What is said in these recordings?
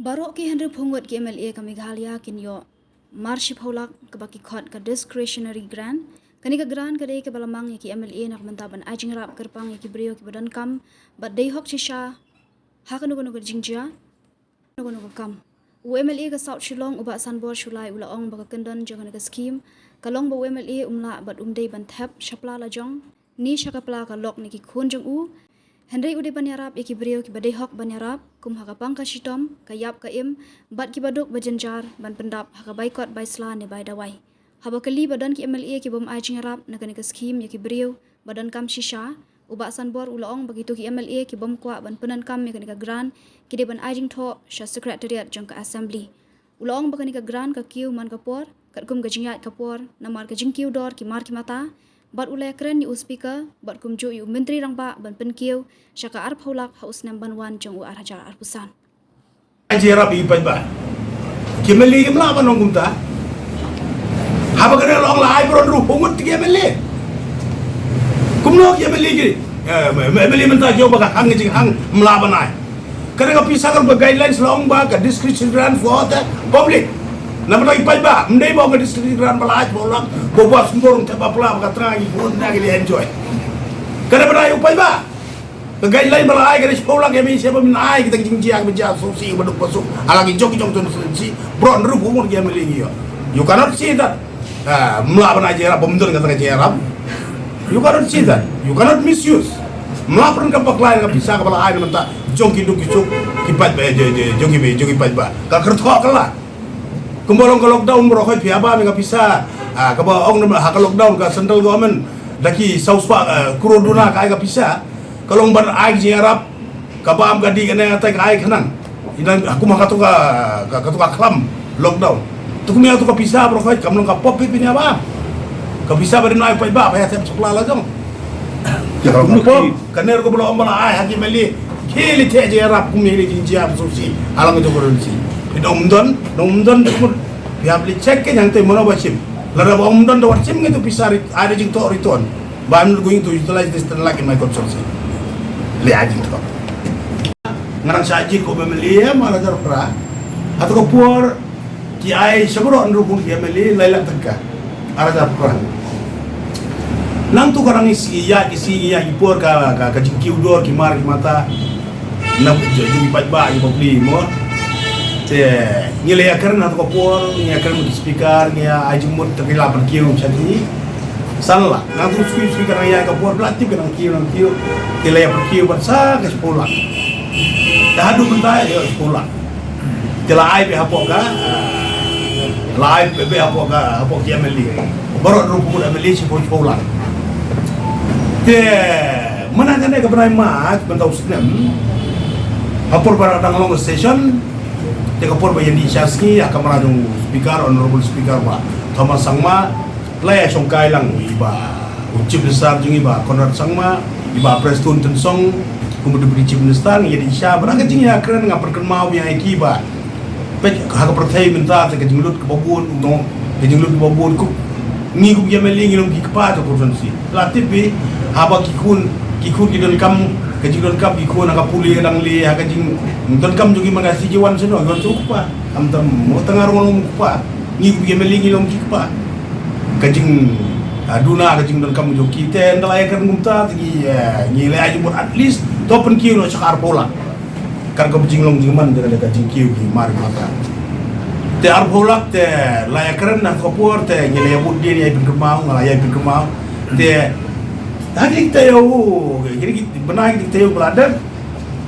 Barok ki Henry Phongwat ki MLA ka Meghalaya kinyo Marship Holak ka baki khot ka discretionary grant kani ka grant ka dei ka balamang ki MLA nak mentaban ajing rap kerpang ki brio ki badan kam but dei hok chisha ha ka nugo jingjia nugo kam u MLA ka South Shillong uba sanbor shulai ula ong baka kendan jong ka scheme kalong ba MLA umla but dei ban thap shapla la jong ni shakapla ka lok ni ki khun jong u Henry ude banyarap iki brio ki badai hok banyarap kum haka pangka shitom kayap ka im bat ki baduk bajenjar ban pendap haka baikot bai sla ne bai dawai haba kali badan ki MLA ki bom ajing rap nakani ka scheme ki brio badan kam shisha uba sanbor ulaong begitu ki MLA ki bom kwa ban penan kam yakani ka grant ki de ban ajing tho sha secretariat jong ka assembly ulaong bakani ka grant ka kiu man ka por kat kum ka jingyat ka por namar ka jingkiu dor ki mar ki mata bat ulai keren ni speaker bat kumjo yu menteri rangba ban penkiu syaka ar phaulak haus namban wan jong u ar hajar ar pusan Jera bi pai ba kimeli kimla ba nong kumta haba kada long la ai bron ru pungut kimeli kumno kimeli gi kimeli menta jo ba hang jing hang mla ba nai kada ka pisa ka guidelines long ba ka discretion grant for the public namai pai ba mdei ba ka discretion grant ba lai bolang bo ba sumborung ta ba pla ka trangi kun na gi enjoy kada ba yu pai ba guideline bala ay garis pola kami siapa min ay kita jingjia beja susi baduk pasuk alagi jong jong tun si bro nru bungun kami lagi you cannot see that melawan aja bomdon kata aja you cannot see that you cannot misuse melawan ke paklai ke bisa ke bala ay menta jong kiduk kisuk kipat ba jongi pat ba ka kertok kala kumbolong ke lockdown bro koi piaba mi ka bisa ka ba ong ha ka lockdown ka central government daki south kuroduna ka ay ka bisa kalau ban ai jiarap kabam gadi kena atai ai kanan idan aku mah katuka klam lockdown tu kumia tu kapisa bro kai kamlong ka pop pipi apa kapisa bari nai pai ba ya tem sekolah la jong kalau pop kaner ko belum bala ai haki meli kili te jiarap kumili jinjia susi alang jo koron si dom don kumur ya beli cek yang te mono basim lara bom don do wasim ngitu pisari ada jing to return but I'm going to utilize this like in my consortium lihat itu ngarang saji ko memeli malah terpra atau ko por ki ai sabro anru pun ki memeli laila tengka ara terpra nang tu karang isi ya ki por ka jingkiu dor ki mar ki mata na jadi pat ba i bobli mo te ngile ya karena ko por ya karena speaker ya ajimut terila perkiu jadi salah nang tu speaker ya ka por platik nang kiu tilai perkiu bansa ke sekolah dah adu bentai ya sekolah tilai be hapoka live be hapoka hapok dia meli baru rupu dah meli sekolah te mana kan ke berai mat bentau senem hapor bara dangalong station te kapor bayan di Chaski akan merajung speaker honorable speaker ba Thomas Sangma laya songkai lang iba chief besar jung iba Konrad Sangma iba Preston Tensong kemudian beri chief minister jadi isya berangkat jingnya keren ngapar mau yang ikiba pek hak pertai minta ke jinglut ke babun no ke jinglut ke babun ku ni ku yameli ngilom ki kpa to kursansi latip bi haba kikun kidon kam ke jingdon kam kikun aka puli kadang li hak jing don kam jugi magasi jiwan seno gon pa am tam mo tengar ngom pa ni ku yameli ngilom ki kpa kajing aduna kajing don kamu jo kita ndalay kan ngumta tigi ngile aja buat at least topen kiu no sakar pola kan ko jinglong jingman dere kajing kiu ki mari mata te ar pola te laya keren na kopor te ngile bud dia ni bin kemau ngalaya bin kemau te tadi kita yo jadi benai kita yo beladan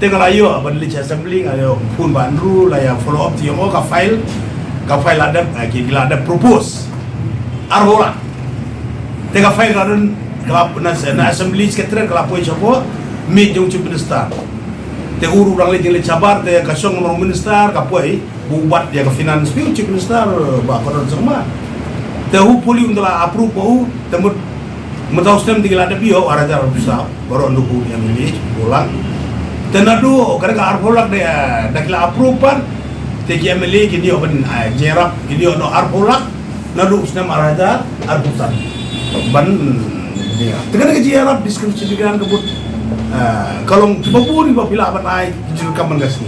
te ngalayo badli assembly ngayo pun bandru laya follow up ti yo ka file ada ki ada propose arhola tega file radon kelap na assembly sekretariat kelapoi siapa meet jong chief minister te uru rang le cabar te kasong nomor minister kapoi buat dia ke finance biu chief minister ba koron sama te hu puli undala approve bau te mutau stem tinggal ada bio arajar bisa baru nduku yang ini pulang te nadu kada ka arhola de dakila approve pan te ki emeli ki dio ben jerap ki dio no arhola nadu usnam araja arbusan ban dia tekan ke jiarap diskusi dengan kebut kalau babun ba pila ban ai jil kaman gasni